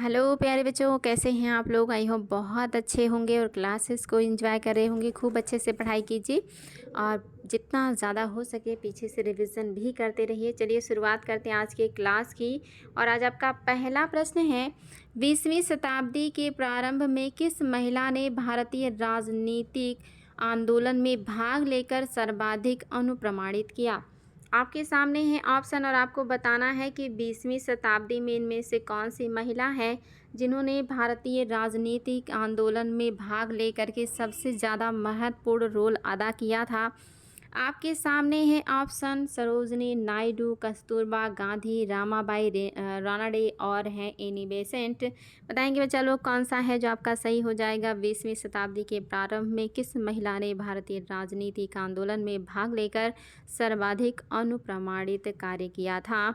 Hello प्यारे बच्चों, कैसे हैं आप लोग। आई होप बहुत अच्छे होंगे और क्लासेस को एंजॉय कर रहे होंगे। खूब अच्छे से पढ़ाई कीजिए और जितना ज़्यादा हो सके पीछे से रिवीजन भी करते रहिए। चलिए शुरुआत करते हैं आज के क्लास की। और आज आपका पहला प्रश्न है, 20वीं शताब्दी के प्रारंभ में किस महिला ने भारतीय राजनीतिक आंदोलन में भाग लेकर सर्वाधिक अनुप्रमाणित किया। आपके सामने है ऑप्शन और आपको बताना है कि 20वीं शताब्दी में इनमें से कौन सी महिला है जिन्होंने भारतीय राजनीतिक आंदोलन में भाग लेकर के सबसे ज़्यादा महत्वपूर्ण रोल अदा किया था। आपके सामने है ऑप्शन सरोजनी नायडू, कस्तूरबा गांधी, रानाडे और हैं एनी बेसेंट। बताएंगे बच्चा लोग कौन सा है जो आपका सही हो जाएगा। 20वीं शताब्दी के प्रारंभ में किस महिला ने भारतीय राजनीतिक आंदोलन में भाग लेकर सर्वाधिक अनुप्रमाणित कार्य किया था।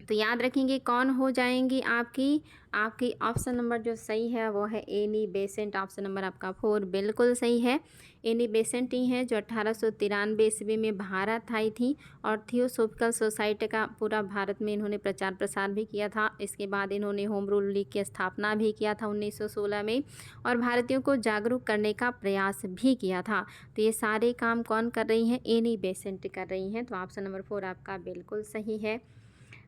तो याद रखेंगे कौन हो जाएंगी आपकी ऑप्शन नंबर जो सही है वो है एनी बेसेंट। ऑप्शन नंबर आपका 4 बिल्कुल सही है। एनी बेसेंट ही हैं जो 1893 ईस्वी में भारत आई थी और थियोसॉफिकल सोसाइटी का पूरा भारत में इन्होंने प्रचार प्रसार भी किया था। इसके बाद इन्होंने होम रूल लीग की स्थापना भी किया था 1916 में और भारतीयों को जागरूक करने का प्रयास भी किया था। तो ये सारे काम कौन कर रही हैं, एनी बेसेंट कर रही हैं। तो ऑप्शन नंबर 4 आपका बिल्कुल सही है।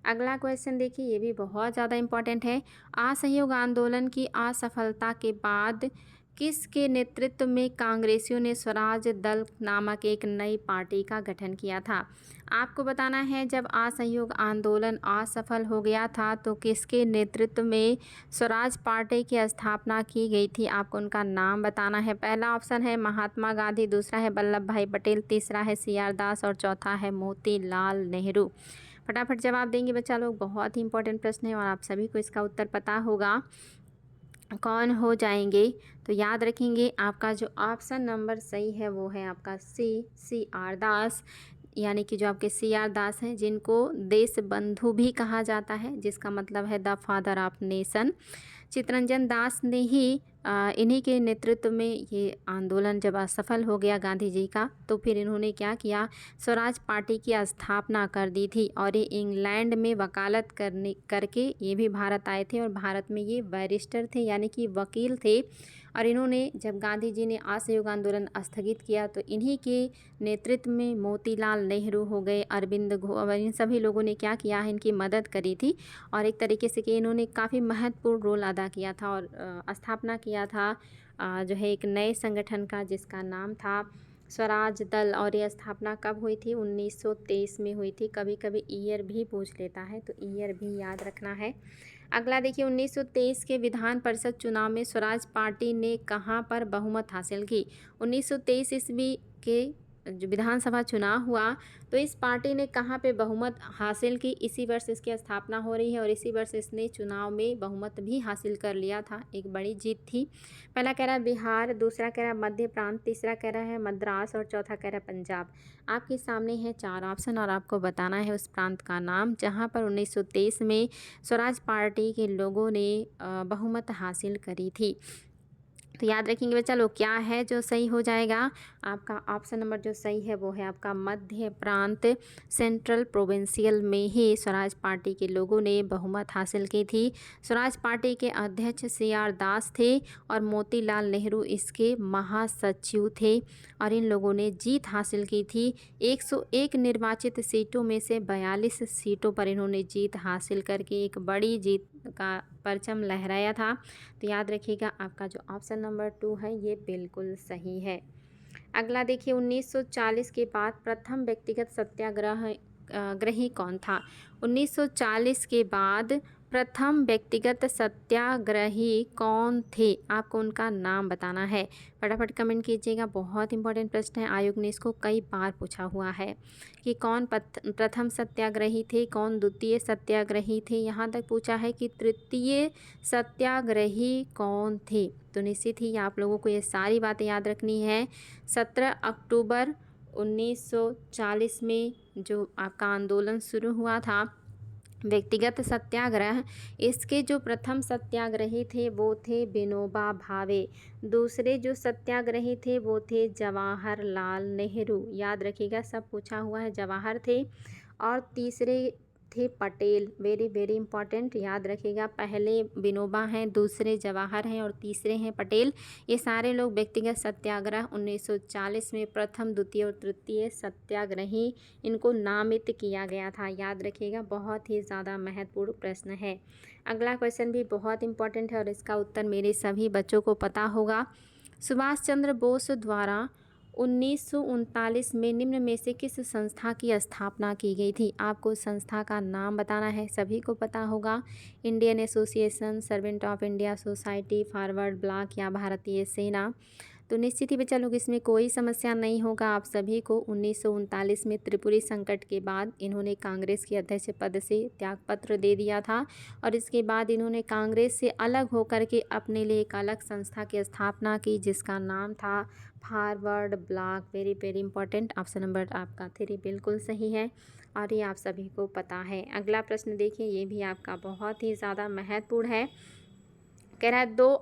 अगला क्वेश्चन देखिए, ये भी बहुत ज़्यादा इम्पॉर्टेंट है। असहयोग आंदोलन की असफलता के बाद किसके नेतृत्व में कांग्रेसियों ने स्वराज दल नामक एक नई पार्टी का गठन किया था। आपको बताना है जब असहयोग आंदोलन असफल हो गया था तो किसके नेतृत्व में स्वराज पार्टी की स्थापना की गई थी। आपको उनका नाम बताना है। पहला ऑप्शन है महात्मा गांधी, दूसरा है वल्लभ भाई पटेल, तीसरा है CR दास और चौथा है मोतीलाल नेहरू। फटाफट जवाब देंगे बच्चा लोग, बहुत ही इंपॉर्टेंट प्रश्न है और आप सभी को इसका उत्तर पता होगा कौन हो जाएंगे। तो याद रखेंगे आपका जो ऑप्शन नंबर सही है वो है आपका CR दास, यानी कि जो आपके CR दास हैं जिनको देश बंधु भी कहा जाता है, जिसका मतलब है the father of nation. Chittaranjan Das ने ही इन्हीं के नेतृत्व में ये आंदोलन जब असफल हो गया गांधी जी का, तो फिर इन्होंने क्या किया, स्वराज पार्टी की स्थापना कर दी थी और ये इंग्लैंड में वकालत करके ये भी भारत आए थे और भारत में ये बैरिस्टर थे यानी कि वकील थे। और इन्होंने जब गांधी जी ने असहयोग आंदोलन स्थगित किया तो इन्हीं के नेतृत्व में मोतीलाल नेहरू हो गए, अरविंद घोष, इन सभी लोगों ने क्या किया है, इनकी मदद करी थी और एक तरीके से कि इन्होंने काफ़ी महत्वपूर्ण रोल अदा किया था और स्थापना किया था जो है एक नए संगठन का जिसका नाम था स्वराज दल। और ये स्थापना कब हुई थी, 1923 में हुई थी। कभी कभी ईयर भी पूछ लेता है तो ईयर भी याद रखना है। अगला देखिए, 1923 के विधान परिषद चुनाव में स्वराज पार्टी ने कहां पर बहुमत हासिल की। 1923 ईस्वी के जो विधानसभा चुनाव हुआ तो इस पार्टी ने कहां पे बहुमत हासिल की। इसी वर्ष इसकी स्थापना हो रही है और इसी वर्ष इसने चुनाव में बहुमत भी हासिल कर लिया था। एक बड़ी जीत थी। पहला कह रहा है बिहार, दूसरा कह रहा है मध्य प्रांत, तीसरा कह रहा है मद्रास और चौथा कह रहा है पंजाब। आपके सामने है 4 ऑप्शन और आपको बताना है उस प्रांत का नाम जहां पर 1923 में स्वराज पार्टी के लोगों ने बहुमत हासिल करी थी। तो याद रखेंगे बच्चा लोग क्या है जो सही हो जाएगा। आपका ऑप्शन नंबर जो सही है वो है आपका मध्य प्रांत, सेंट्रल प्रोविंशियल में ही स्वराज पार्टी के लोगों ने बहुमत हासिल की थी। स्वराज पार्टी के अध्यक्ष CR दास थे और मोतीलाल नेहरू इसके महासचिव थे और इन लोगों ने जीत हासिल की थी। 101 निर्वाचित सीटों में से 42 सीटों पर इन्होंने जीत हासिल करके एक बड़ी जीत का परचम लहराया था। तो याद रखिएगा आपका जो ऑप्शन नंबर 2 है ये बिल्कुल सही है। अगला देखिए, 1940 के बाद प्रथम व्यक्तिगत ग्रही कौन था। 1940 के बाद प्रथम व्यक्तिगत सत्याग्रही कौन थे, आपको उनका नाम बताना है। फटाफट कमेंट कीजिएगा, बहुत इंपॉर्टेंट प्रश्न है। आयोग ने इसको कई बार पूछा हुआ है कि कौन प्रथम सत्याग्रही थे, कौन द्वितीय सत्याग्रही थे, यहाँ तक पूछा है कि तृतीय सत्याग्रही कौन थे। तो निश्चित ही आप लोगों को ये सारी बातें याद रखनी है। 17 अक्टूबर 1940 में जो आपका आंदोलन शुरू हुआ था व्यक्तिगत सत्याग्रह, इसके जो प्रथम सत्याग्रही थे वो थे विनोबा भावे। दूसरे जो सत्याग्रही थे वो थे जवाहरलाल नेहरू। याद रखिएगा सब पूछा हुआ है, जवाहर थे। और तीसरे थे पटेल, वेरी वेरी इंपॉर्टेंट, याद रखिएगा। पहले विनोबा हैं, दूसरे जवाहर हैं और तीसरे हैं पटेल। ये सारे लोग व्यक्तिगत सत्याग्रह 1940 में प्रथम, द्वितीय और तृतीय सत्याग्रही इनको नामित किया गया था, याद रखिएगा। बहुत ही ज़्यादा महत्वपूर्ण प्रश्न है। अगला क्वेश्चन भी बहुत इंपॉर्टेंट है और इसका उत्तर मेरे सभी बच्चों को पता होगा। सुभाष चंद्र बोस द्वारा 1939 में निम्न में से किस संस्था की स्थापना की गई थी? आपको संस्था का नाम बताना है, सभी को पता होगा। Indian association, servant of India society, forward block या भारतीय सेना। तो निश्चित ही बच्चा लोग इसमें कोई समस्या नहीं होगा आप सभी को। 1939 में त्रिपुरी संकट के बाद इन्होंने कांग्रेस के अध्यक्ष पद से त्यागपत्र दे दिया था और इसके बाद इन्होंने कांग्रेस से अलग होकर के अपने लिए एक अलग संस्था की स्थापना की जिसका नाम था forward block. Very very important, option number आपका 3 बिल्कुल सही है और ये आप सभी को पता है। अगला प्रश्न देखिए, ये भी आपका बहुत ही ज़्यादा महत्वपूर्ण है। कह रहा है 2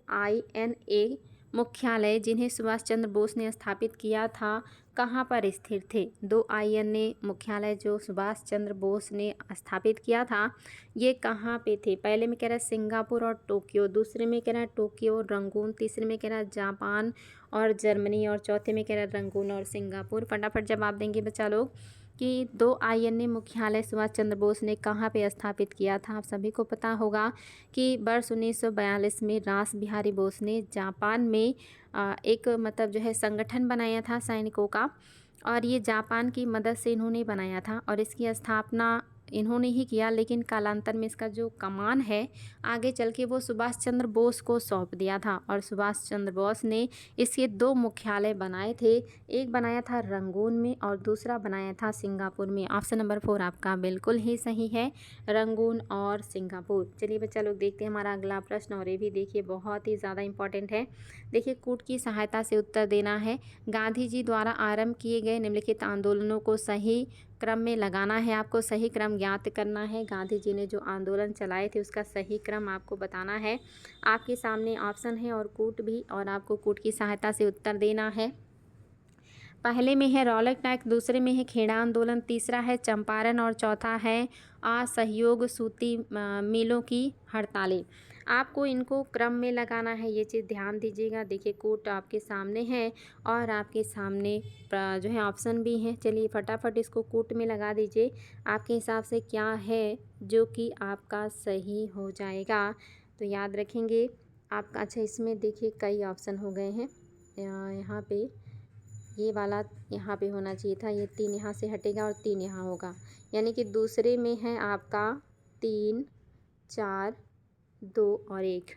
INA मुख्यालय जिन्हें सुभाष चंद्र बोस ने स्थापित किया था कहाँ पर स्थिर थे? 2 INA मुख्यालय जो सुभाष चंद्र बोस ने स्थापित किया था ये कहाँ पे थे? पहले में कह रहा है सिंगापुर और टोक्यो, दूसरे में कह रहा है टोक्यो और रंगून, तीसरे में कह रहा है जापान और जर्मनी और चौथे में कह रहा है रंगून और सिंगापुर। फटाफट जवाब देंगे बच्चा लोग कि 2 INA मुख्यालय सुभाष चंद्र बोस ने कहाँ पे स्थापित किया था? आप सभी को पता होगा कि वर्ष 1942 में रास बिहारी बोस ने जापान में एक मतलब जो है संगठन बनाया था सैनिकों का और ये जापान की मदद से इन्होंने बनाया था और इसकी स्थापना इन्होंने ही किया, लेकिन कालांतर में इसका जो कमान है आगे चल के वो सुभाष चंद्र बोस को सौंप दिया था और सुभाष चंद्र बोस ने इसके 2 मुख्यालय बनाए थे, एक बनाया था रंगून में और दूसरा बनाया था सिंगापुर में। ऑप्शन नंबर 4 आपका बिल्कुल ही सही है, रंगून और सिंगापुर। चलिए बच्चा लोग देखते हैं हमारा अगला प्रश्न और ये भी देखिए बहुत ही ज़्यादा इंपॉर्टेंट है। देखिए कूट की सहायता से उत्तर देना है। गांधी जी द्वारा आरंभ किए गए निम्नलिखित आंदोलनों को सही क्रम में लगाना है, आपको सही क्रम ज्ञात करना है। गांधी जी ने जो आंदोलन चलाए थे उसका सही क्रम आपको बताना है। आपके सामने ऑप्शन है और कूट भी, और आपको कूट की सहायता से उत्तर देना है। पहले में है रॉलेट एक्ट, दूसरे में है खेड़ा आंदोलन, तीसरा है चंपारण और चौथा है असहयोग सूती मिलों की हड़तालें। आपको इनको क्रम में लगाना है, ये चीज़ ध्यान दीजिएगा। देखिए कोट आपके सामने है और आपके सामने जो है ऑप्शन भी हैं। चलिए फटाफट इसको कोट में लगा दीजिए, आपके हिसाब से क्या है जो कि आपका सही हो जाएगा। तो याद रखेंगे आप। अच्छा इसमें देखिए कई ऑप्शन हो गए हैं, यहाँ पे ये वाला यहाँ पे होना चाहिए था, ये 3 यहाँ से हटेगा और 3 यहाँ होगा, यानी कि दूसरे में है आपका 3 4 2 और 1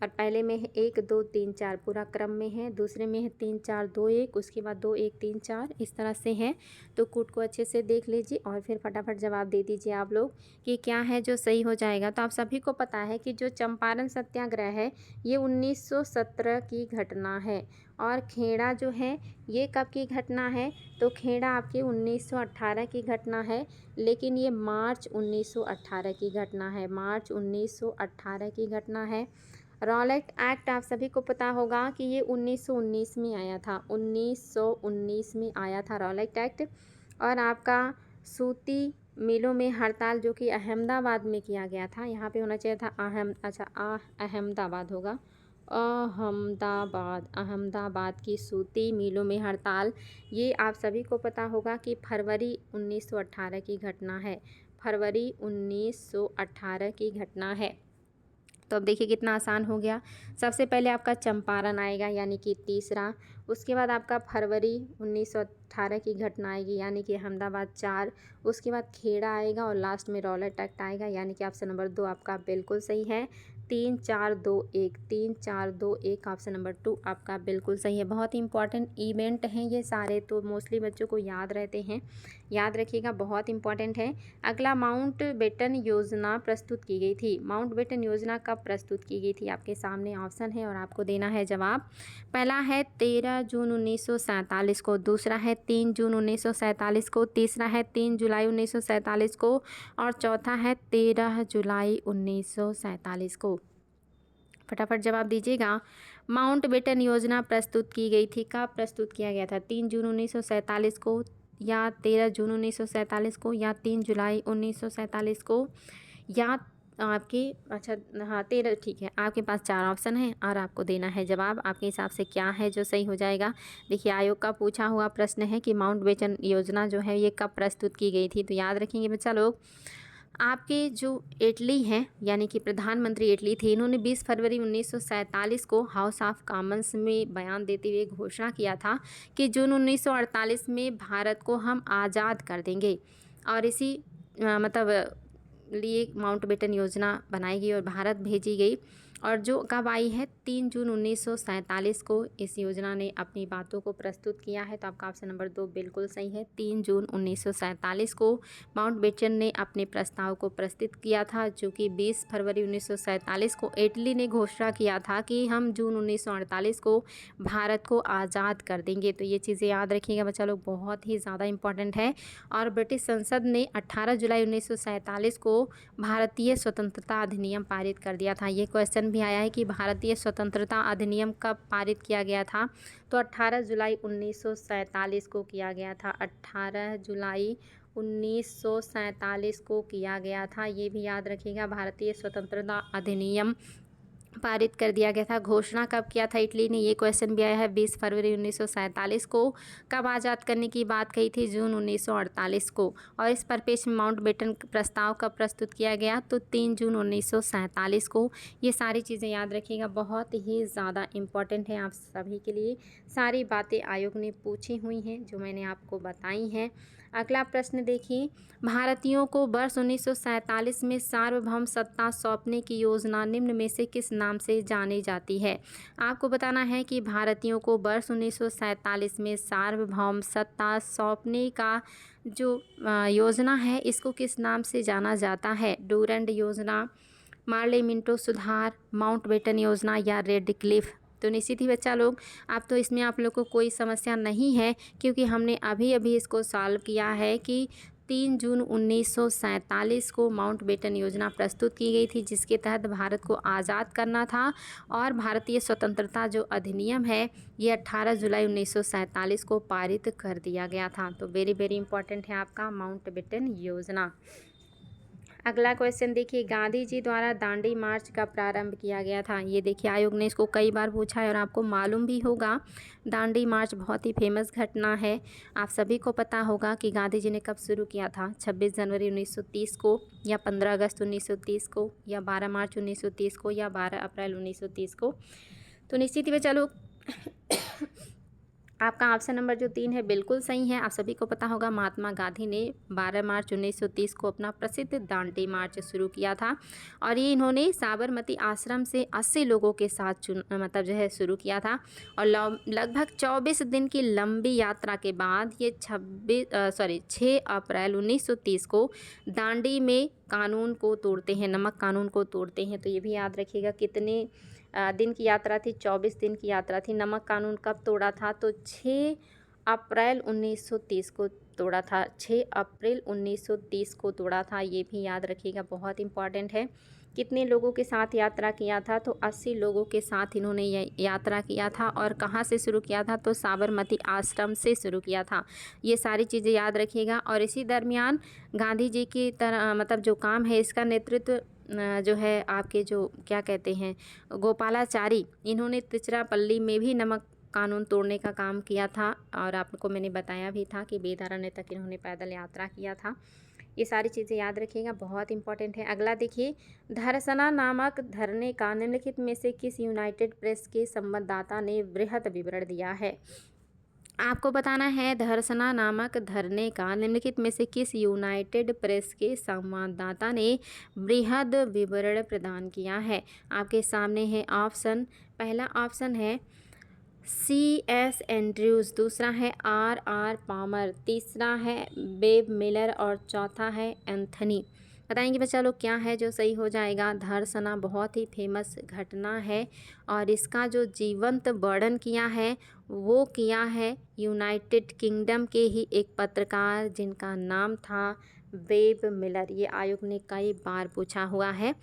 और पहले में है 1 2 3 4 पूरा क्रम में है, दूसरे में है 3 4 2 1, उसके बाद 2 1 3 4 इस तरह से है। तो कूट को अच्छे से देख लीजिए और फिर फटाफट जवाब दे दीजिए आप लोग कि क्या है जो सही हो जाएगा। तो आप सभी को पता है कि जो चंपारण सत्याग्रह है ये 1917 की घटना है और खेड़ा जो है ये कब की घटना है? तो खेड़ा आपकी 1918 की घटना है, लेकिन ये मार्च 1918 की घटना है, मार्च 1918 की घटना है। रॉलेट एक्ट आप सभी को पता होगा कि ये 1919 में आया था, 1919 में आया था रॉलेट एक्ट। और आपका सूती मिलों में हड़ताल जो कि अहमदाबाद में किया गया था, यहाँ पे होना चाहिए था अहमदाबाद होगा, अहमदाबाद की सूती मिलों में हड़ताल, ये आप सभी को पता होगा कि फरवरी 1918 की घटना है, फरवरी 1918 की घटना है। तो अब देखिए कितना आसान हो गया। सबसे पहले आपका चंपारण आएगा यानी कि तीसरा, उसके बाद आपका फरवरी 1918 की घटना आएगी यानी कि अहमदाबाद 4, उसके बाद खेड़ा आएगा और लास्ट में रॉलेट एक्ट आएगा यानी कि ऑप्शन नंबर 2 आपका बिल्कुल सही है। 3 4 2 1, 3 4 2 1 ऑप्शन नंबर 2 आपका बिल्कुल सही है। बहुत ही इंपॉर्टेंट इवेंट हैं ये सारे, तो मोस्टली बच्चों को याद रहते हैं, याद रखिएगा, बहुत इंपॉर्टेंट है। अगला माउंट बेटन योजना प्रस्तुत की गई थी। माउंट बेटन योजना कब प्रस्तुत की गई थी? आपके सामने ऑप्शन है और आपको देना है जवाब। पहला है 13 जून 1947 को, दूसरा है 3 जून 1947 को, तीसरा है 3 जुलाई 1947 को और चौथा है 13 जुलाई 1947 को। फटाफट जवाब दीजिएगा। माउंटबेटन योजना प्रस्तुत की गई थी। कब प्रस्तुत किया गया था? 3 जून 1947 को, या 13 जून 1947 को, या 3 जुलाई 1947 को, या आपके अच्छा हाँ 13, ठीक है। आपके पास 4 ऑप्शन हैं और आपको देना है जवाब। आपके हिसाब से क्या है जो सही हो जाएगा? देखिए, आयोग का पूछा हुआ प्रश्न है कि माउंटबेटन योजना जो है ये कब प्रस्तुत की गई थी। तो याद रखेंगे बच्चा लोग, आपके जो इटली हैं यानी कि प्रधानमंत्री इटली थे, इन्होंने 20 फरवरी 1947 को हाउस ऑफ कॉमन्स में बयान देते हुए घोषणा किया था कि जून 1948 में भारत को हम आज़ाद कर देंगे। और इसी मतलब लिए माउंटबेटन योजना बनाई गई और भारत भेजी गई। और जो कब आई है? 3 जून 1947 को इस योजना ने अपनी बातों को प्रस्तुत किया है। तो आपका ऑप्शन नंबर 2 बिल्कुल सही है। 3 जून 1947 को माउंटबेटन ने अपने प्रस्ताव को प्रस्तुत किया था, जो कि 20 फरवरी 1947 को इटली ने घोषणा किया था कि हम जून 1948 को भारत को आज़ाद कर देंगे। तो ये चीज़ें याद रखिएगा बच्चा लोग, बहुत ही ज़्यादा इम्पॉर्टेंट है। और ब्रिटिश संसद ने 18 जुलाई 1947 को भारतीय स्वतंत्रता अधिनियम पारित कर दिया था। ये क्वेश्चन भी आया है कि भारतीय स्वतंत्रता अधिनियम कब पारित किया गया था? तो 18 जुलाई 1947 को किया गया था। 18 जुलाई 1947 को किया गया था। ये भी याद रखिएगा, भारतीय स्वतंत्रता अधिनियम पारित कर दिया गया था। घोषणा कब किया था इटली ने? ये क्वेश्चन भी आया है। 20 फरवरी 1947 को। कब आज़ाद करने की बात कही थी? जून 1948 को। और इस परिप्रेक्ष्य में माउंटबेटन प्रस्ताव कब प्रस्तुत किया गया? तो 3 जून 1947 को। ये सारी चीज़ें याद रखिएगा, बहुत ही ज़्यादा इम्पॉर्टेंट है आप सभी के लिए। सारी बातें आयोग ने पूछी हुई हैं जो मैंने आपको बताई हैं। अगला प्रश्न देखिए, भारतीयों को वर्ष 1947 में सार्वभौम सत्ता सौंपने की योजना निम्न में से किस नाम से जानी जाती है? आपको बताना है कि भारतीयों को वर्ष 1947 में सार्वभौम सत्ता सौंपने का जो योजना है, इसको किस नाम से जाना जाता है? डूरंड योजना, मार्ले मिंटो सुधार, माउंटबेटन योजना, या रेड क्लिफ? तो निश्चित ही बच्चा लोग, अब तो इसमें आप लोग को कोई समस्या नहीं है, क्योंकि हमने अभी अभी इसको सॉल्व किया है कि 3 जून 1947 को माउंटबेटन योजना प्रस्तुत की गई थी, जिसके तहत भारत को आज़ाद करना था। और भारतीय स्वतंत्रता जो अधिनियम है, ये 18 जुलाई 1947 को पारित कर दिया गया था। तो वेरी वेरी इंपॉर्टेंट है आपका माउंटबेटन योजना। अगला क्वेश्चन देखिए, गांधी जी द्वारा दांडी मार्च का प्रारंभ किया गया था। ये देखिए, आयोग ने इसको कई बार पूछा है और आपको मालूम भी होगा। दांडी मार्च बहुत ही फेमस घटना है। आप सभी को पता होगा कि गांधी जी ने कब शुरू किया था? 26 जनवरी 1930 को, या 15 अगस्त 1930 को, या 12 मार्च 1930 को, या 12 अप्रैल 1930 को। तो निश्चित ही में चलो आपका ऑप्शन नंबर जो 3 है बिल्कुल सही है। आप सभी को पता होगा, महात्मा गांधी ने 12 मार्च 1930 को अपना प्रसिद्ध दांडी मार्च शुरू किया था। और ये इन्होंने साबरमती आश्रम से 80 लोगों के साथ मतलब जो है शुरू किया था। और लगभग 24 दिन की लंबी यात्रा के बाद ये 6 अप्रैल 1930 को दांडी में कानून को तोड़ते हैं, नमक कानून को तोड़ते हैं। तो ये भी याद रखिएगा, कितने दिन की यात्रा थी? 24 दिन की यात्रा थी। नमक कानून कब तोड़ा था? तो 6 अप्रैल 1930 को तोड़ा था। 6 अप्रैल 1930 को तोड़ा था। ये भी याद रखिएगा, बहुत इंपॉर्टेंट है। कितने लोगों के साथ यात्रा किया था? तो 80 लोगों के साथ इन्होंने यात्रा किया था। और कहाँ से शुरू किया था? तो साबरमती आश्रम से शुरू किया था। ये सारी चीज़ें याद रखिएगा। और इसी दरमियान गांधी जी की तरह मतलब जो काम है, इसका नेतृत्व जो है आपके जो क्या कहते हैं, गोपालाचारी, इन्होंने तिरुचिरापल्ली में भी नमक कानून तोड़ने का काम किया था। और आपको मैंने बताया भी था कि बेदारण्य तक इन्होंने पैदल यात्रा किया था। ये सारी चीज़ें याद रखिएगा, बहुत इंपॉर्टेंट है। अगला देखिए, धरसना नामक धरने का निम्नलिखित में से किस यूनाइटेड प्रेस के संवाददाता ने वृहद विवरण दिया है? आपको बताना है, धरसना नामक धरने का निम्नलिखित में से किस यूनाइटेड प्रेस के संवाददाता ने बृहद विवरण प्रदान किया है? आपके सामने है ऑप्शन। पहला ऑप्शन है CS एंड्रयूज़, दूसरा है RR पामर, तीसरा है बेब मिलर, और चौथा है एंथनी। बताएंगे बच्चा लोग क्या है जो सही हो जाएगा? धरसना बहुत ही फेमस घटना है और इसका जो जीवंत वर्णन किया है वो किया है यूनाइटेड किंगडम के ही एक पत्रकार, जिनका नाम था बेब मिलर। ये आयोग ने कई बार पूछा हुआ है।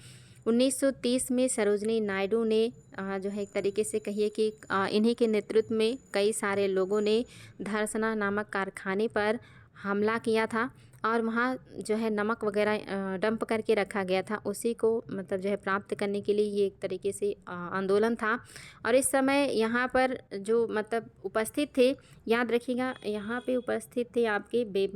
1930 में सरोजनी नायडू ने जो है एक तरीके से कहिए कि इन्हीं के नेतृत्व में कई सारे लोगों ने धरसना नामक कारखाने पर हमला किया था और वहाँ जो है नमक वगैरह डंप करके रखा गया था। उसी को मतलब जो है प्राप्त करने के लिए ये एक तरीके से आंदोलन था। और इस समय यहाँ पर जो मतलब उपस्थित थे, याद रखिएगा, यहाँ पे उपस्थित थे आपके बेब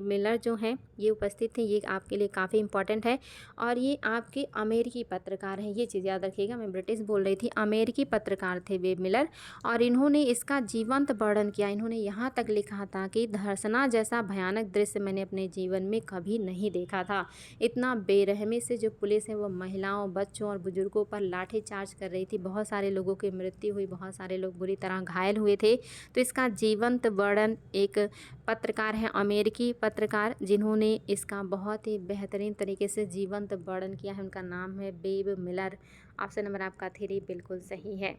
मिलर जो हैं ये उपस्थित थे। ये आपके लिए काफ़ी इंपॉर्टेंट है और ये आपके अमेरिकी पत्रकार हैं, ये चीज़ याद रखिएगा। मैं ब्रिटिश बोल रही थी, अमेरिकी पत्रकार थे बेब मिलर और इन्होंने इसका जीवंत वर्णन किया। इन्होंने यहाँ तक लिखा था कि धर्सना जैसा भयानक दृश्य मैंने अपने जीवन में कभी नहीं देखा था। इतना बेरहमी से जो पुलिस है वो महिलाओं, बच्चों और बुजुर्गों पर लाठीचार्ज कर रही थी। बहुत सारे लोगों की मृत्यु हुई, बहुत सारे लोग बुरी तरह घायल हुए थे। तो इसका जीवंत वर्णन एक पत्रकार हैं, अमेरिकी पत्रकार, जिन्होंने इसका बहुत ही बेहतरीन तरीके से जीवंत वर्णन किया है। उनका नाम है बेब मिलर। ऑप्शन नंबर आपका 3 बिल्कुल सही है।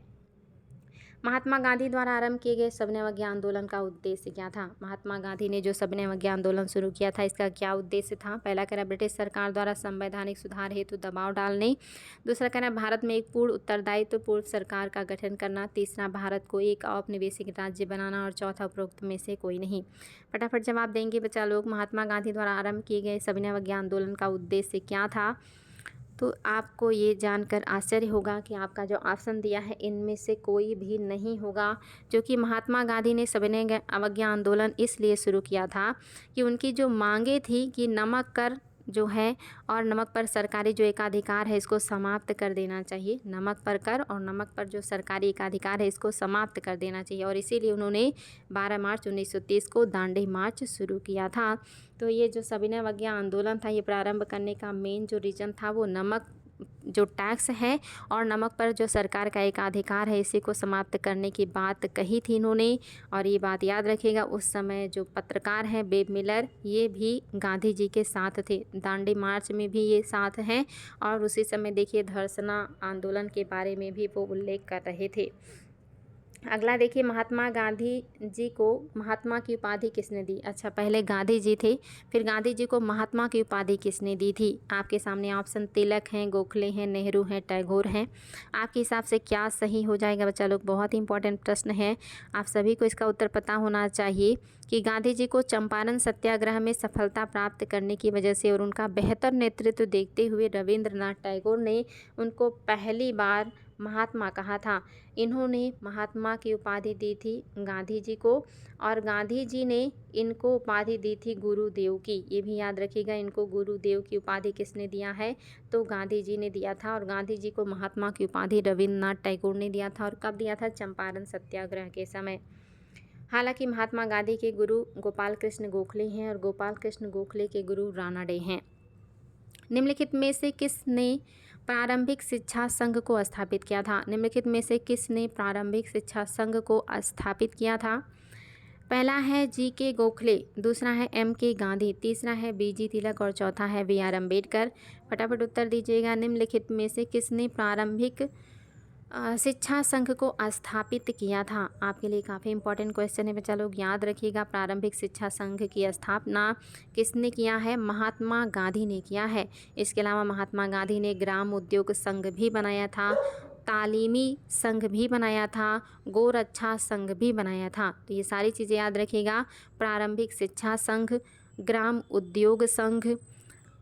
महात्मा गांधी द्वारा आरंभ किए गए सविनय अवज्ञा आंदोलन का उद्देश्य क्या था? महात्मा गांधी ने जो सविनय अवज्ञा आंदोलन शुरू किया था, इसका क्या उद्देश्य था? पहला कह रहा ब्रिटिश सरकार द्वारा संवैधानिक सुधार हेतु दबाव डालने। दूसरा कह रहा भारत में एक पूर्ण उत्तरदायित्व पूर्व सरकार का गठन करना। तीसरा भारत को एक औपनिवेशिक राज्य बनाना और चौथा उपरोक्त में से कोई नहीं। फटाफट जवाब देंगे बच्चा लोग। महात्मा गांधी द्वारा आरंभ किए गए सविनय अवज्ञा आंदोलन का उद्देश्य क्या था? तो आपको ये जानकर आश्चर्य होगा कि आपका जो ऑप्शन दिया है इनमें से कोई भी नहीं होगा, जो कि महात्मा गांधी ने सविनय अवज्ञा आंदोलन इसलिए शुरू किया था कि उनकी जो मांगे थी कि नमक कर जो है और नमक पर सरकारी जो एकाधिकार है इसको समाप्त कर देना चाहिए। नमक पर कर और नमक पर जो सरकारी एकाधिकार है इसको समाप्त कर देना चाहिए और इसीलिए उन्होंने 12 मार्च 1930 को दांडी मार्च शुरू किया था। तो ये जो सविनय अवज्ञा आंदोलन था, ये प्रारंभ करने का मेन जो रीज़न था वो नमक जो टैक्स है और नमक पर जो सरकार का एक अधिकार है इसी को समाप्त करने की बात कही थी इन्होंने। और ये बात याद रखिएगा, उस समय जो पत्रकार हैं बेब मिलर, ये भी गांधी जी के साथ थे। दांडी मार्च में भी ये साथ हैं और उसी समय देखिए धरसना आंदोलन के बारे में भी वो उल्लेख कर रहे थे। अगला देखिए, महात्मा गांधी जी को महात्मा की उपाधि किसने दी? अच्छा, पहले गांधी जी थे, फिर गांधी जी को महात्मा की उपाधि किसने दी थी? आपके सामने ऑप्शन तिलक हैं, गोखले हैं, नेहरू हैं, टैगोर हैं। आपके हिसाब से क्या सही हो जाएगा बच्चा लोग? बहुत ही इंपॉर्टेंट प्रश्न है, आप सभी को इसका उत्तर पता होना चाहिए कि गांधी जी को चंपारण सत्याग्रह में सफलता प्राप्त करने की वजह से और उनका बेहतर नेतृत्व देखते हुए रविंद्रनाथ टैगोर ने उनको पहली बार महात्मा कहा था। इन्होंने महात्मा की उपाधि दी थी गांधी जी को और गांधी जी ने इनको उपाधि दी थी गुरुदेव की। ये भी याद रखिएगा, इनको गुरुदेव की उपाधि किसने दिया है? तो गांधी जी ने दिया था। और गांधी जी को महात्मा की उपाधि रविंद्रनाथ टैगोर ने दिया था। और कब दिया था? चंपारण सत्याग्रह के समय। हालांकि महात्मा गांधी के गुरु गोपाल कृष्ण गोखले हैं और गोपाल कृष्ण गोखले के गुरु रानाडे हैं। निम्नलिखित में से किसने प्रारंभिक शिक्षा संघ को स्थापित किया था? निम्नलिखित में से किसने प्रारंभिक शिक्षा संघ को स्थापित किया था? पहला है जी.के. गोखले, दूसरा है M.के. गांधी, तीसरा है B.जी. तिलक और चौथा है B.आर. अम्बेडकर। फटाफट उत्तर दीजिएगा। निम्नलिखित में से किसने प्रारंभिक शिक्षा संघ को स्थापित किया था? आपके लिए काफ़ी इंपॉर्टेंट क्वेश्चन है बच्चा लोग, याद रखिएगा। प्रारंभिक शिक्षा संघ की स्थापना किसने किया है? महात्मा गांधी ने किया है। इसके अलावा महात्मा गांधी ने ग्राम उद्योग संघ भी बनाया था, तालीमी संघ भी बनाया था, गोरक्षा संघ भी बनाया था। तो ये सारी चीज़ें याद रखिएगा। प्रारंभिक शिक्षा संघ, ग्राम उद्योग संघ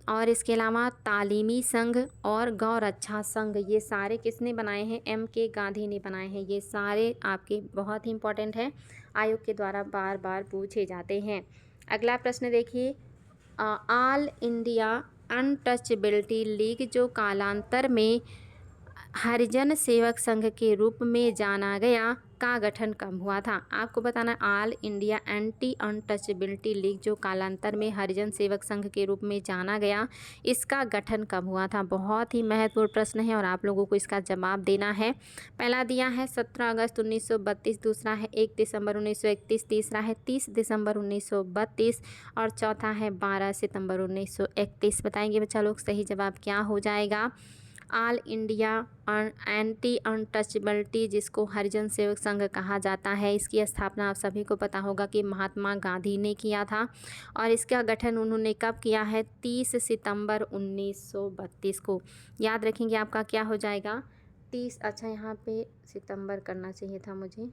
और इसके अलावा तालीमी संघ और गौरक्षा संघ, ये सारे किसने बनाए हैं? M.के. गांधी ने बनाए हैं। ये सारे आपके बहुत ही इंपॉर्टेंट हैं, आयोग के द्वारा बार बार पूछे जाते हैं। अगला प्रश्न देखिए, ऑल इंडिया अनटचेबिलिटी लीग जो कालांतर में हरिजन सेवक संघ के रूप में जाना गया का गठन कब हुआ था? आपको बताना, all India anti untouchability league जो कालांतर में हरिजन सेवक संघ के रूप में जाना गया, इसका गठन कब हुआ था? बहुत ही महत्वपूर्ण प्रश्न है और आप लोगों को इसका जवाब देना है। पहला दिया है 17 अगस्त 1932, दूसरा है 1 दिसंबर 1931, तीसरा है 30 दिसंबर 1932 और चौथा है 12 सितंबर 1931। बताएंगे बच्चा लोग सही जवाब क्या हो जाएगा? ऑल इंडिया एंटी अनटचेबिलिटी, जिसको हरिजन सेवक संघ कहा जाता है, इसकी स्थापना आप सभी को पता होगा कि महात्मा गांधी ने किया था। और इसका गठन उन्होंने कब किया है? 30 सितंबर 1932 को। याद रखेंगे, आपका क्या हो जाएगा? 30, अच्छा यहाँ पे सितंबर करना चाहिए था मुझे।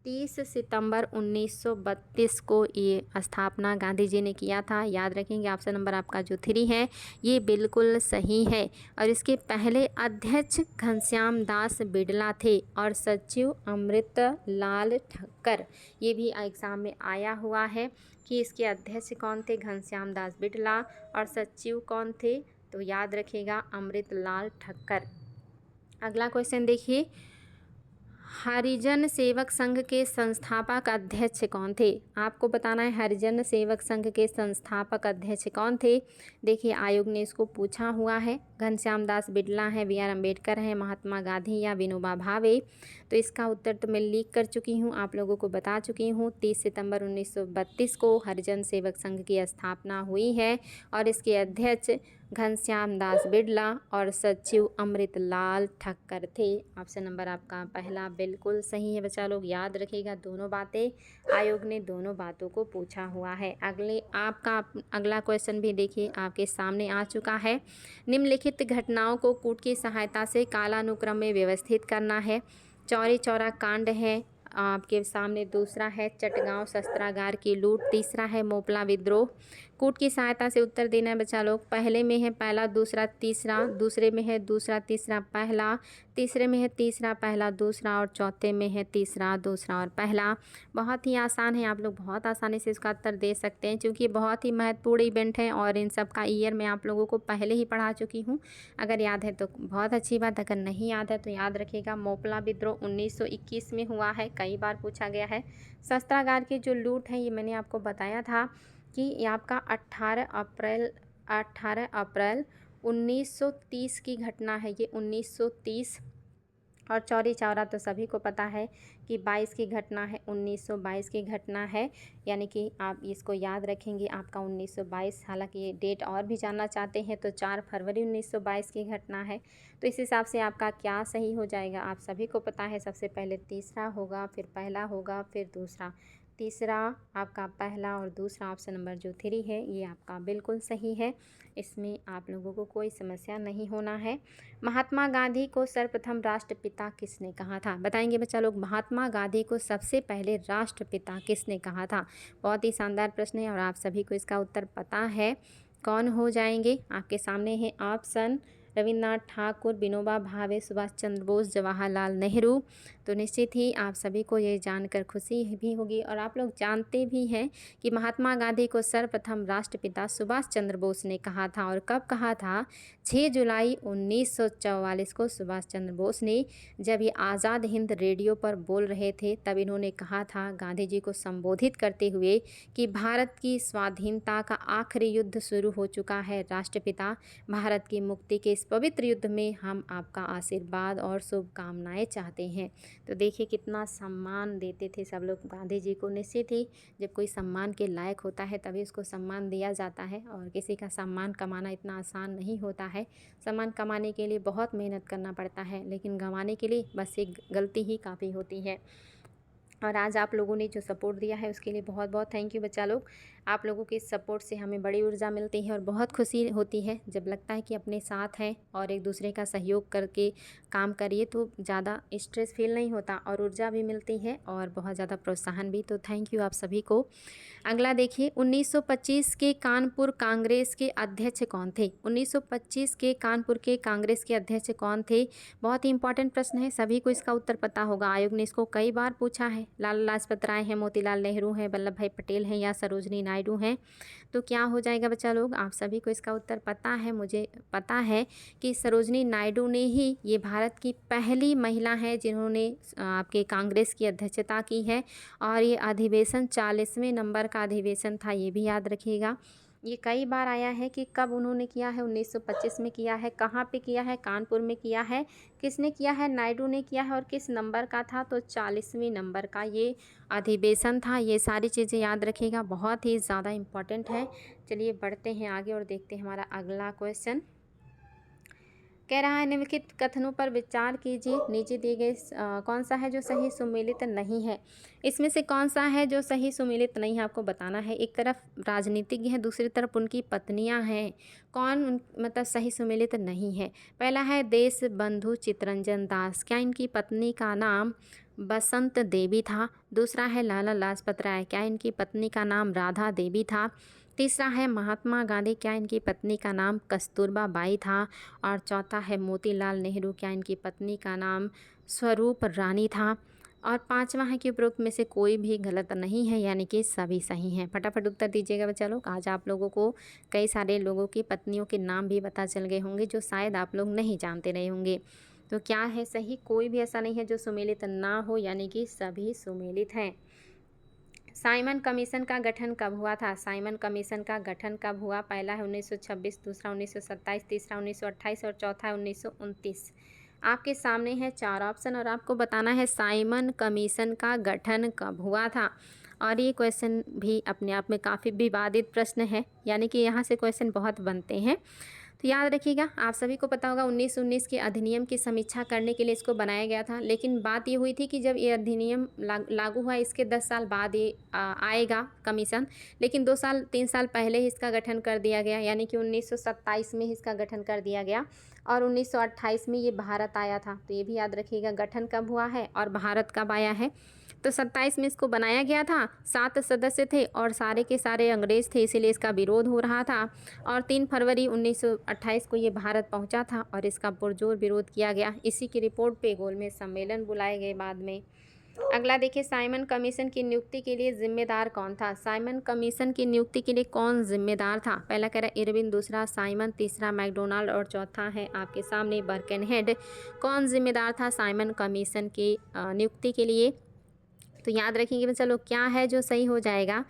30 सितंबर 1932 को ये स्थापना गांधी जी ने किया था। याद रखेंगे, ऑप्शन नंबर आपका जो 3 है ये बिल्कुल सही है। और इसके पहले अध्यक्ष घनश्याम दास बिड़ला थे और सचिव अमृत लाल ठक्कर। ये भी एग्ज़ाम में आया हुआ है कि इसके अध्यक्ष कौन थे? घनश्याम दास बिड़ला। और सचिव कौन थे? तो याद रखिएगा, अमृत लाल ठक्कर। अगला क्वेश्चन देखिए, हरिजन सेवक संघ के संस्थापक अध्यक्ष कौन थे? आपको बताना है हरिजन सेवक संघ के संस्थापक अध्यक्ष कौन थे। देखिए, आयोग ने इसको पूछा हुआ है। घनश्याम दास बिड़ला है, बी आर अम्बेडकर है, महात्मा गांधी या विनोबा भावे। तो इसका उत्तर तो मैं लीक कर चुकी हूँ, आप लोगों को बता चुकी हूँ। 30 सितंबर 1932 को हरिजन सेवक संघ की स्थापना हुई है और इसके अध्यक्ष घनश्याम दास बिड़ला और सचिव अमृत लाल ठक्कर थे। ऑप्शन नंबर आपका पहला बिल्कुल सही है बच्चा लोग। याद रखिएगा, दोनों बातें, आयोग ने दोनों बातों को पूछा हुआ है। आपका अगला क्वेश्चन भी देखिए आपके सामने आ चुका है। निम्नलिखित घटनाओं को कूट की सहायता से कालानुक्रम में व्यवस्थित करना है। चौरी चौरा कांड है आपके सामने, दूसरा है चटगांव शस्त्रागार की लूट, तीसरा है मोपला विद्रोह। कूट की सहायता से उत्तर देना है बच्चा लोग। पहले में है पहला दूसरा तीसरा, दूसरे में है दूसरा तीसरा पहला, तीसरे में है तीसरा पहला दूसरा और चौथे में है तीसरा दूसरा और पहला। बहुत ही आसान है, आप लोग बहुत आसानी से इसका उत्तर दे सकते हैं क्योंकि बहुत ही महत्वपूर्ण इवेंट है और इन सब का ईयर मैं आप लोगों को पहले ही पढ़ा चुकी हूँ। अगर याद है तो बहुत अच्छी बात, अगर नहीं याद है तो याद रखिएगा। मोपला विद्रोह 1921 में हुआ है, कई बार पूछा गया है। शस्त्रागार की जो लूट है ये मैंने आपको बताया था कि ये आपका 18 अप्रैल 1930 की घटना है, ये 1930। और चौरी चौरा तो सभी को पता है कि 22 की घटना है, 1922 की घटना है। यानी कि आप इसको याद रखेंगे, आपका 1922। हालांकि ये डेट और भी जानना चाहते हैं तो 4 फरवरी 1922 की घटना है। तो इस हिसाब से आपका क्या सही हो जाएगा? आप सभी को पता है, सबसे पहले तीसरा होगा, फिर पहला होगा, फिर दूसरा। तीसरा आपका पहला और दूसरा, ऑप्शन नंबर जो 3 है ये आपका बिल्कुल सही है। इसमें आप लोगों को कोई समस्या नहीं होना है। महात्मा गांधी को सर्वप्रथम राष्ट्रपिता किसने कहा था? बताएंगे बच्चा लोग, महात्मा गांधी को सबसे पहले राष्ट्रपिता किसने कहा था? बहुत ही शानदार प्रश्न है और आप सभी को इसका उत्तर पता है। कौन हो जाएंगे? आपके सामने है ऑप्शन, रविन्द्रनाथ ठाकुर, विनोबा भावे, सुभाष चंद्र बोस, जवाहरलाल नेहरू। तो निश्चित ही आप सभी को ये जानकर खुशी भी होगी और आप लोग जानते भी हैं कि महात्मा गांधी को सर्वप्रथम राष्ट्रपिता सुभाष चंद्र बोस ने कहा था। और कब कहा था? 6 जुलाई 1944 को सुभाष चंद्र बोस ने, जब ये आज़ाद हिंद रेडियो पर बोल रहे थे, तब इन्होंने कहा था गांधी जी को संबोधित करते हुए कि भारत की स्वाधीनता का आखिरी युद्ध शुरू हो चुका है। राष्ट्रपिता, भारत की मुक्ति के इस पवित्र युद्ध में हम आपका आशीर्वाद और शुभकामनाएं चाहते हैं। तो देखिए कितना सम्मान देते थे सब लोग गांधी जी को। निश्चित ही जब कोई सम्मान के लायक होता है तभी उसको सम्मान दिया जाता है और किसी का सम्मान कमाना इतना आसान नहीं होता है। सम्मान कमाने के लिए बहुत मेहनत करना पड़ता है, लेकिन गंवाने के लिए बस एक गलती ही काफ़ी होती है। और आज आप लोगों ने जो सपोर्ट दिया है उसके लिए बहुत बहुत थैंक यू बच्चा लोग। आप लोगों के सपोर्ट से हमें बड़ी ऊर्जा मिलती है और बहुत खुशी होती है जब लगता है कि अपने साथ हैं और एक दूसरे का सहयोग करके काम करिए तो ज़्यादा स्ट्रेस फील नहीं होता और ऊर्जा भी मिलती है और बहुत ज़्यादा प्रोत्साहन भी। तो थैंक यू आप सभी को। अगला देखिए, 1925 के कानपुर कांग्रेस के अध्यक्ष कौन थे? 1925 के कानपुर के कांग्रेस के अध्यक्ष कौन थे? बहुत ही इंपॉर्टेंट प्रश्न है, सभी को इसका उत्तर पता होगा। आयोग ने इसको कई बार पूछा है। लाला लाजपत राय हैं, मोतीलाल नेहरू हैं, वल्लभ भाई पटेल हैं या सरोजनी नायडू हैं? तो क्या हो जाएगा बच्चा लोग? आप सभी को इसका उत्तर पता है। मुझे पता है कि सरोजनी नायडू ने ही ये भारत की पहली महिला है जिन्होंने आपके कांग्रेस की अध्यक्षता की है और ये अधिवेशन 40वें नंबर का अधिवेशन था, ये भी याद रखिएगा। ये कई बार आया है कि कब उन्होंने किया है, 1925 में किया है, कहाँ पे किया है, कानपुर में किया है, किसने किया है, नायडू ने किया है और किस नंबर का था? तो 40वें नंबर का ये अधिवेशन था। ये सारी चीज़ें याद रखिएगा, बहुत ही ज़्यादा इम्पॉर्टेंट है। चलिए बढ़ते हैं आगे और देखते हैं हमारा अगला क्वेश्चन। कह रहा है निम्नलिखित कथनों पर विचार कीजिए, नीचे दिए गए कौन सा है जो सही सुमेलित नहीं है। इसमें से कौन सा है जो सही सुमेलित नहीं है आपको बताना है। एक तरफ राजनीतिज्ञ है, दूसरी तरफ उनकी पत्नियां हैं, कौन मतलब सही सुमेलित नहीं है। पहला है देश बंधु चितरंजन दास, क्या इनकी पत्नी का नाम बसंत देवी था। दूसरा है लाला लाजपत राय, क्या इनकी पत्नी का नाम राधा देवी था। तीसरा है महात्मा गांधी, क्या इनकी पत्नी का नाम कस्तूरबा बाई था। और चौथा है मोतीलाल नेहरू, क्या इनकी पत्नी का नाम स्वरूप रानी था। और पांचवा है कि उपरोक्त में से कोई भी गलत नहीं है, यानी कि सभी सही हैं। फटाफट उत्तर दीजिएगा बच्चा लोग। आज आप लोगों को कई सारे लोगों की पत्नियों के नाम भी पता चल गए होंगे जो शायद आप लोग नहीं जानते रहे होंगे। तो क्या है सही, कोई भी ऐसा नहीं है जो सुमेलित ना हो, यानी कि सभी सुमेलित हैं। साइमन कमीशन का गठन कब हुआ था? साइमन कमीशन का गठन कब हुआ? पहला है 1926, दूसरा 1927, तीसरा 1928 और चौथा है 1929। आपके सामने है 4 ऑप्शन और आपको बताना है साइमन कमीशन का गठन कब हुआ था। और ये क्वेश्चन भी अपने आप में काफ़ी विवादित प्रश्न है, यानी कि यहाँ से क्वेश्चन बहुत बनते हैं। तो याद रखिएगा, आप सभी को पता होगा 1919 के अधिनियम की समीक्षा करने के लिए इसको बनाया गया था। लेकिन बात ये हुई थी कि जब ये अधिनियम लागू हुआ, इसके 10 साल बाद ये आएगा कमीशन, लेकिन 2 साल 3 साल पहले ही इसका गठन कर दिया गया, यानी कि 1927 में ही इसका गठन कर दिया गया और 1928 में ये भारत आया था। तो ये भी याद रखिएगा गठन कब हुआ है और भारत कब आया है। तो 27 में इसको बनाया गया था, 7 सदस्य थे और सारे के सारे अंग्रेज़ थे, इसीलिए इसका विरोध हो रहा था। और 3 फरवरी 1928 को ये भारत पहुंचा था और इसका पुरजोर विरोध किया गया। इसी की रिपोर्ट पे गोलमेज सम्मेलन बुलाए गए बाद में। अगला देखिए, साइमन कमीशन की नियुक्ति के लिए जिम्मेदार कौन था? साइमन कमीशन की नियुक्ति के लिए कौन जिम्मेदार था? पहला कह रहा है इरविन, दूसरा साइमन, तीसरा मैकडोनाल्ड और चौथा है आपके सामने बर्केनहेड। कौन जिम्मेदार था साइमन कमीशन की नियुक्ति के लिए? तो याद रखेंगे चलो क्या है जो सही हो जाएगा।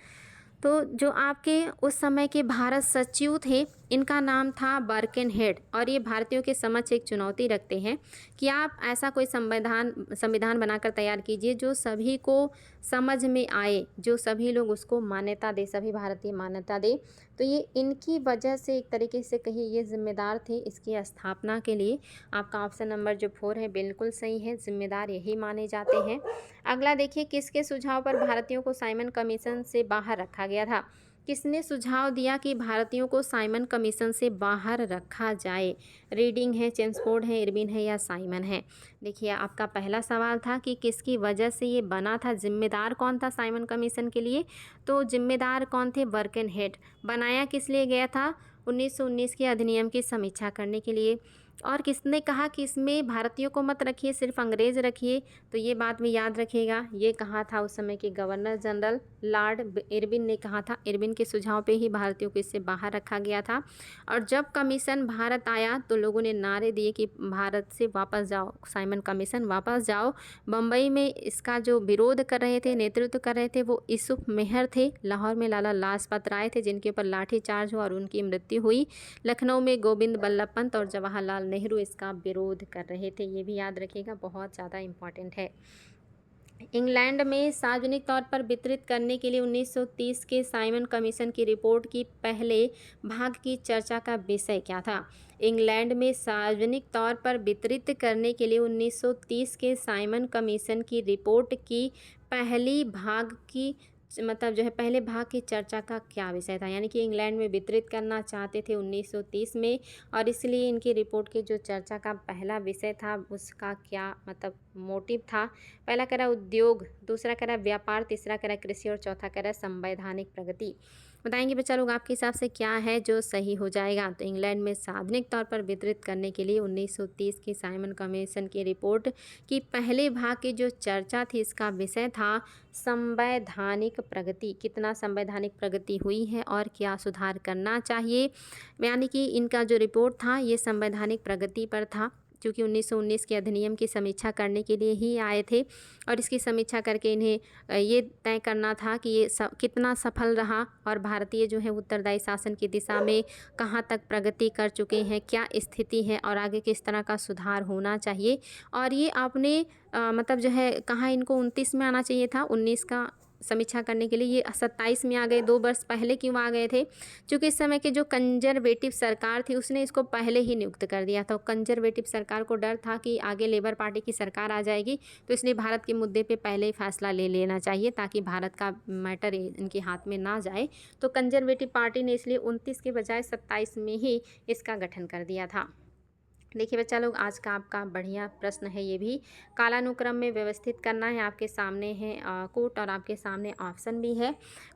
तो जो आपके उस समय के भारत सचिव थे, इनका नाम था बर्केनहेड। और ये भारतीयों के समक्ष एक चुनौती रखते हैं कि आप ऐसा कोई संविधान बनाकर तैयार कीजिए जो सभी को समझ में आए, जो सभी लोग उसको मान्यता दे, सभी भारतीय मान्यता दे। तो ये इनकी वजह से एक तरीके से कहिए ये जिम्मेदार थे इसकी स्थापना के लिए। आपका ऑप्शन नंबर जो 4 है बिल्कुल सही है, जिम्मेदार यही माने जाते हैं। अगला देखिए, किसके सुझाव पर भारतीयों को साइमन कमीशन से बाहर रखा गया था? किसने सुझाव दिया कि भारतीयों को साइमन कमीशन से बाहर रखा जाए? रीडिंग है, चेम्सफोर्ड है, इरविन है या साइमन है? देखिए, आपका पहला सवाल था कि किसकी वजह से ये बना था, जिम्मेदार कौन था साइमन कमीशन के लिए? तो जिम्मेदार कौन थे? बर्केनहेड। बनाया किस लिए गया था? 1919 के अधिनियम की समीक्षा करने के लिए। और किसने कहा कि इसमें भारतीयों को मत रखिए, सिर्फ अंग्रेज़ रखिए? तो ये बात भी याद रखिएगा, ये कहा था उस समय के गवर्नर जनरल लॉर्ड इरविन ने कहा था। इरविन के सुझाव पे ही भारतीयों को इससे बाहर रखा गया था। और जब कमीशन भारत आया तो लोगों ने नारे दिए कि भारत से वापस जाओ, साइमन कमीशन वापस जाओ। बम्बई में इसका जो विरोध कर रहे थे, नेतृत्व कर रहे थे, वो यूसुफ मेहर थे। लाहौर में लाला लाजपत राय थे जिनके ऊपर लाठीचार्ज हुआ और उनकी मृत्यु हुई। लखनऊ में गोविंद बल्लभ पंत और जवाहरलाल नेहरू इसका विरोध कर रहे थे। ये भी याद रखिएगा, बहुत ज़्यादा इम्पॉर्टेंट है। इंग्लैंड में सार्वजनिक तौर पर वितरित करने के लिए 1930 के साइमन कमीशन की रिपोर्ट की पहले भाग की चर्चा का विषय क्या था? इंग्लैंड में सार्वजनिक तौर पर वितरित करने के लिए 1930 के साइमन कमीशन की रिपोर्ट की पहली भाग की मतलब जो है पहले भाग की चर्चा का क्या विषय था? यानी कि इंग्लैंड में वितरित करना चाहते थे 1930 में और इसलिए इनकी रिपोर्ट के जो चर्चा का पहला विषय था उसका क्या मतलब मोटिव था? पहला कह रहा उद्योग, दूसरा कह रहा व्यापार, तीसरा कह रहा कृषि और चौथा कह रहा संवैधानिक प्रगति। बताएंगे बच्चा लोग आपके हिसाब से क्या है जो सही हो जाएगा? तो इंग्लैंड में सार्वजनिक तौर पर वितरित करने के लिए 1930 की साइमन कमीशन की रिपोर्ट की पहले भाग की जो चर्चा थी इसका विषय था संवैधानिक प्रगति। कितना संवैधानिक प्रगति हुई है और क्या सुधार करना चाहिए? यानी कि इनका जो रिपोर्ट था ये संवैधानिक प्रगति पर था, क्योंकि 1919 के अधिनियम की समीक्षा करने के लिए ही आए थे और इसकी समीक्षा करके इन्हें ये तय करना था कि ये कितना सफल रहा और भारतीय जो है उत्तरदायी शासन की दिशा में कहाँ तक प्रगति कर चुके हैं, क्या स्थिति है और आगे किस तरह का सुधार होना चाहिए। और ये आपने मतलब जो है कहाँ इनको 29 में आना चाहिए था, 19 का समीक्षा करने के लिए। ये 27 में आ गए, 2 वर्ष पहले क्यों आ गए थे? क्योंकि इस समय की जो कंजर्वेटिव सरकार थी उसने इसको पहले ही नियुक्त कर दिया था। कंजर्वेटिव सरकार को डर था कि आगे लेबर पार्टी की सरकार आ जाएगी, तो इसलिए भारत के मुद्दे पे पहले ही फैसला ले लेना चाहिए ताकि भारत का मैटर इनके हाथ में ना जाए। तो कंजर्वेटिव पार्टी ने इसलिए 29 के बजाय 27 में ही इसका गठन कर दिया था। देखिए बच्चा लोग, आज का आपका बढ़िया प्रश्न है। ये भी कालानुक्रम में व्यवस्थित करना है। आपके सामने है कोट और आपके सामने ऑप्शन भी है।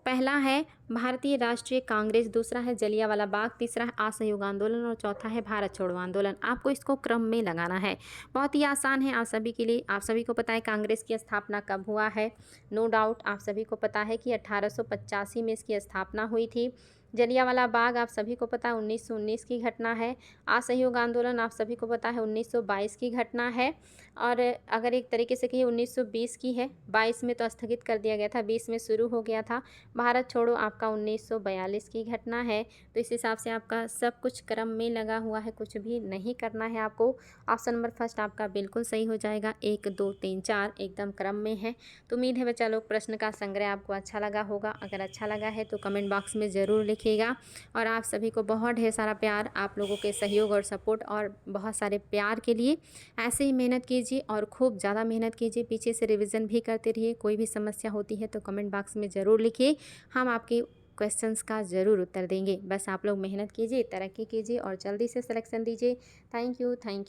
पहला है भारतीय राष्ट्रीय कांग्रेस, दूसरा है जलियांवाला बाग, तीसरा है असहयोग आंदोलन और चौथा है भारत छोड़ो आंदोलन। आपको इसको क्रम में लगाना है। बहुत ही आसान है आप सभी के लिए। आप सभी को पता है कांग्रेस की स्थापना कब हुआ है। नो डाउट आप सभी को पता है कि 1885 में इसकी स्थापना हुई थी। जलियांवाला बाग आप सभी को पता है 1919 की घटना है। असहयोग आंदोलन आप सभी को पता है 1922 की घटना है। और अगर एक तरीके से कहिए 1920 की है। 22 में तो स्थगित कर दिया गया था, 20 में शुरू हो गया था। भारत छोड़ो आपका 1942 की घटना है। तो इस हिसाब से आपका सब कुछ क्रम में लगा हुआ है, कुछ भी नहीं करना है आपको। ऑप्शन नंबर फर्स्ट आपका बिल्कुल सही हो जाएगा। 1 2 3 4 एकदम क्रम में है। तो उम्मीद है बच्चा लोग प्रश्न का संग्रह आपको अच्छा लगा होगा। अगर अच्छा लगा है तो कमेंट बॉक्स में ज़रूर लिखिएगा। और आप सभी को बहुत ढेर सारा प्यार, आप लोगों के सहयोग और सपोर्ट और बहुत सारे प्यार के लिए ऐसे ही मेहनत कीजिए और खूब ज़्यादा मेहनत कीजिए। पीछे से रिवीजन भी करते रहिए। कोई भी समस्या होती है तो कमेंट बॉक्स में ज़रूर लिखिए, हम आपके क्वेश्चंस का ज़रूर उत्तर देंगे। बस आप लोग मेहनत कीजिए, तरक्की कीजिए और जल्दी से सिलेक्शन दीजिए। Thank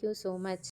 you so much.